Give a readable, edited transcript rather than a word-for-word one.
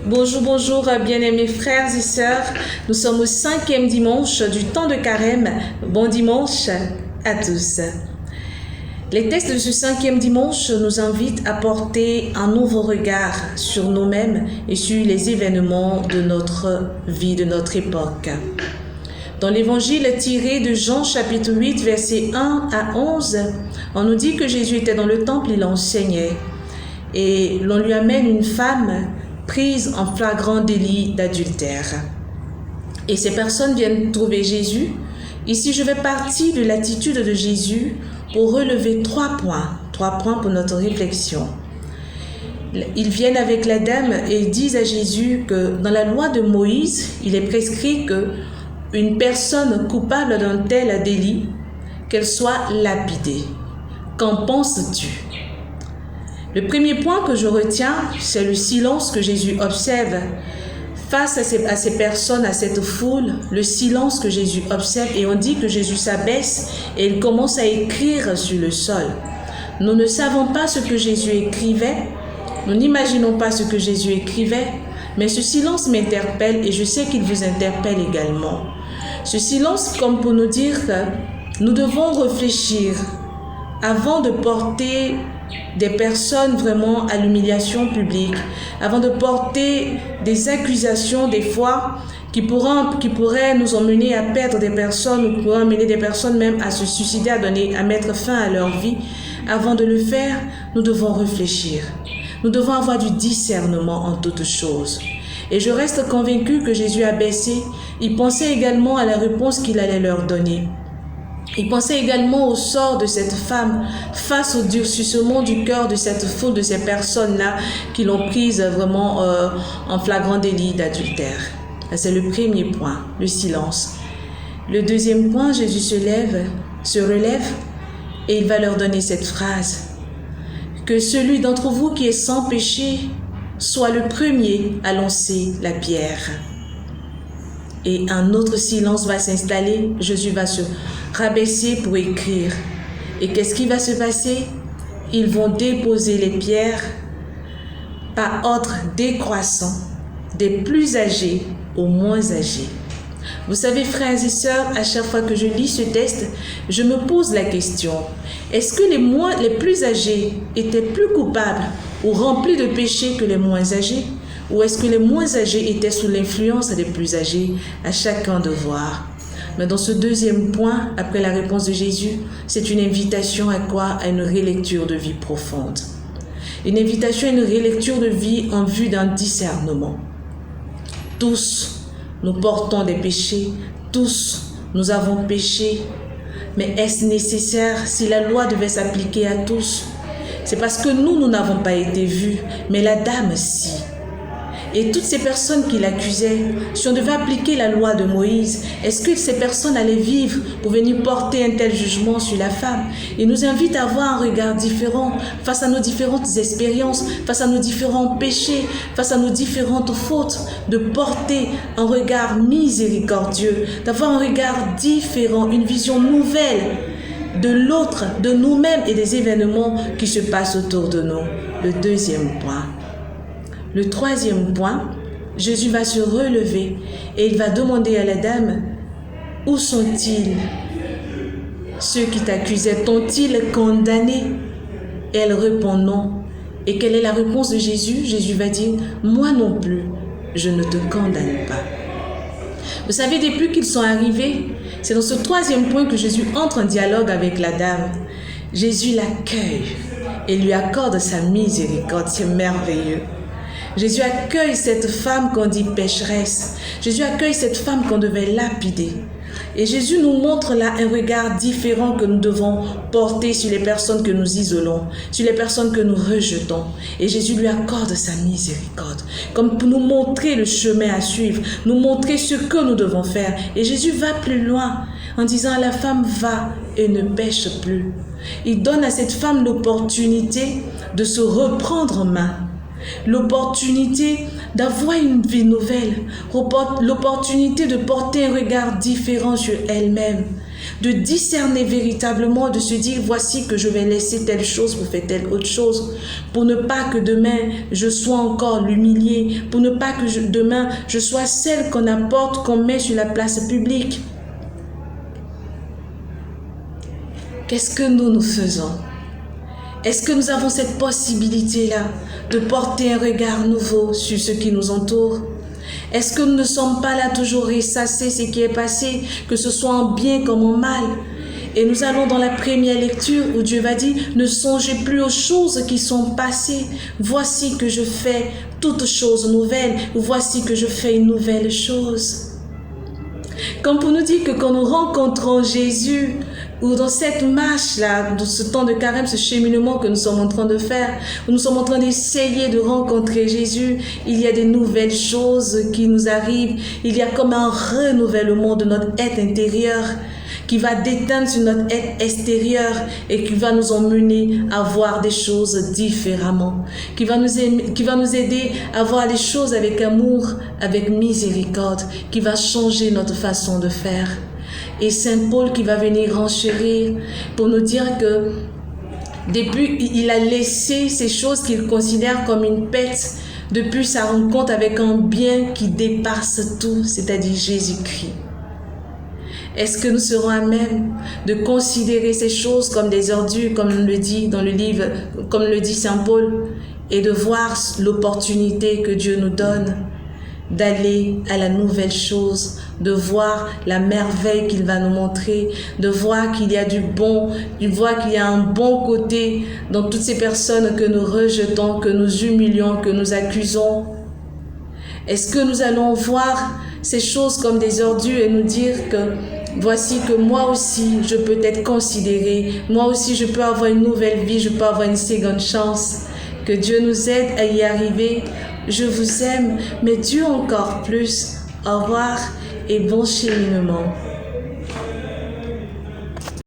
Bonjour, bonjour, bien-aimés frères et sœurs. Nous sommes au 5e dimanche du temps de carême. Bon dimanche à tous. Les textes de ce 5e dimanche nous invitent à porter un nouveau regard sur nous-mêmes et sur les événements de notre vie, de notre époque. Dans l'évangile tiré de Jean chapitre 8, versets 1 à 11, on nous dit que Jésus était dans le temple, il enseignait. Et l'on lui amène une femme prise en flagrant délit d'adultère. Et ces personnes viennent trouver Jésus. Ici, je vais partir de l'attitude de Jésus pour relever trois points pour notre réflexion. Ils viennent avec la dame et disent à Jésus que dans la loi de Moïse, il est prescrit que une personne coupable d'un tel délit, qu'elle soit lapidée. Qu'en penses-tu? Le premier point que je retiens, c'est le silence que Jésus observe. Face à ces personnes, à cette foule, le silence que Jésus observe, et on dit que Jésus s'abaisse et il commence à écrire sur le sol. Nous ne savons pas ce que Jésus écrivait, nous n'imaginons pas ce que Jésus écrivait, mais ce silence m'interpelle et je sais qu'il vous interpelle également. Ce silence comme pour nous dire que nous devons réfléchir avant de porter des personnes vraiment à l'humiliation publique, avant de porter des accusations des fois qui pourraient nous emmener à perdre des personnes ou pourraient emmener des personnes même à se suicider, à mettre fin à leur vie. Avant de le faire, nous devons réfléchir. Nous devons avoir du discernement en toutes choses. Et je reste convaincue que Jésus a baissé. Il pensait également à la réponse qu'il allait leur donner. Il pensait également au sort de cette femme face au durcissement du cœur de cette foule, de ces personnes-là qui l'ont prise vraiment en flagrant délit d'adultère. C'est le premier point, le silence. Le deuxième point, Jésus se relève et il va leur donner cette phrase. Que celui d'entre vous qui est sans péché soit le premier à lancer la pierre. Et un autre silence va s'installer. Jésus va se rabaisser pour écrire. Et qu'est-ce qui va se passer? Ils vont déposer les pierres par ordre décroissant, des plus âgés aux moins âgés. Vous savez, frères et sœurs, à chaque fois que je lis ce texte, je me pose la question, est-ce que les plus âgés étaient plus coupables ou remplis de péché que les moins âgés? Ou est-ce que les moins âgés étaient sous l'influence des plus âgés? À chacun de voir. Mais dans ce deuxième point, après la réponse de Jésus, c'est une invitation à quoi? À une rélecture de vie profonde. Une invitation à une rélecture de vie en vue d'un discernement. Tous, nous portons des péchés. Tous, nous avons péché. Mais est-ce nécessaire si la loi devait s'appliquer à tous? C'est parce que nous n'avons pas été vus, mais la dame, si. Et toutes ces personnes qui l'accusaient, si on devait appliquer la loi de Moïse, est-ce que ces personnes allaient vivre pour venir porter un tel jugement sur la femme? Il nous invite à avoir un regard différent face à nos différentes expériences, face à nos différents péchés, face à nos différentes fautes, de porter un regard miséricordieux, d'avoir un regard différent, une vision nouvelle de l'autre, de nous-mêmes et des événements qui se passent autour de nous. Le deuxième point. Le troisième point, Jésus va se relever et il va demander à la dame, où sont-ils? Ceux qui t'accusaient, t'ont-ils condamné? Et elle répond non. Et quelle est la réponse de Jésus? Jésus va dire, moi non plus, je ne te condamne pas. Vous savez, depuis qu'ils sont arrivés, c'est dans ce troisième point que Jésus entre en dialogue avec la dame. Jésus l'accueille et lui accorde sa miséricorde, c'est merveilleux. Jésus accueille cette femme qu'on dit pécheresse. Jésus accueille cette femme qu'on devait lapider. Et Jésus nous montre là un regard différent que nous devons porter sur les personnes que nous isolons, sur les personnes que nous rejetons. Et Jésus lui accorde sa miséricorde, comme pour nous montrer le chemin à suivre, nous montrer ce que nous devons faire. Et Jésus va plus loin en disant à la femme, va et ne pêche plus. Il donne à cette femme l'opportunité de se reprendre en main, l'opportunité d'avoir une vie nouvelle, l'opportunité de porter un regard différent sur elle-même, de discerner véritablement, de se dire voici que je vais laisser telle chose pour faire telle autre chose, pour ne pas que demain je sois encore l'humilié, pour ne pas que demain je sois celle qu'on apporte, qu'on met sur la place publique. Qu'est-ce que nous faisons? Est-ce que nous avons cette possibilité-là de porter un regard nouveau sur ce qui nous entoure? Est-ce que nous ne sommes pas là toujours ressasser ce qui est passé, que ce soit en bien comme en mal? Et nous allons dans la première lecture où Dieu va dire, ne songez plus aux choses qui sont passées. Voici que je fais toutes choses nouvelles. Voici que je fais une nouvelle chose. Comme pour nous dire que quand nous rencontrons Jésus, ou dans cette marche-là, dans ce temps de carême, ce cheminement que nous sommes en train de faire, où nous sommes en train d'essayer de rencontrer Jésus, il y a des nouvelles choses qui nous arrivent. Il y a comme un renouvellement de notre être intérieur qui va déteindre sur notre être extérieur et qui va nous emmener à voir des choses différemment, qui va nous aider à voir les choses avec amour, avec miséricorde, qui va changer notre façon de faire. Et Saint Paul qui va venir renchérir pour nous dire que depuis il a laissé ces choses qu'il considère comme une perte depuis sa rencontre avec un bien qui dépasse tout, c'est-à-dire Jésus-Christ. Est-ce que nous serons à même de considérer ces choses comme des ordures, comme on le dit dans le livre, comme le dit Saint Paul, et de voir l'opportunité que Dieu nous donne d'aller à la nouvelle chose, de voir la merveille qu'il va nous montrer, de voir qu'il y a du bon, de voir qu'il y a un bon côté dans toutes ces personnes que nous rejetons, que nous humilions, que nous accusons. Est-ce que nous allons voir ces choses comme des ordures et nous dire que voici que moi aussi je peux être considéré, moi aussi je peux avoir une nouvelle vie, je peux avoir une seconde chance, que Dieu nous aide à y arriver. Je vous aime, mais Dieu encore plus. Au revoir et bon cheminement.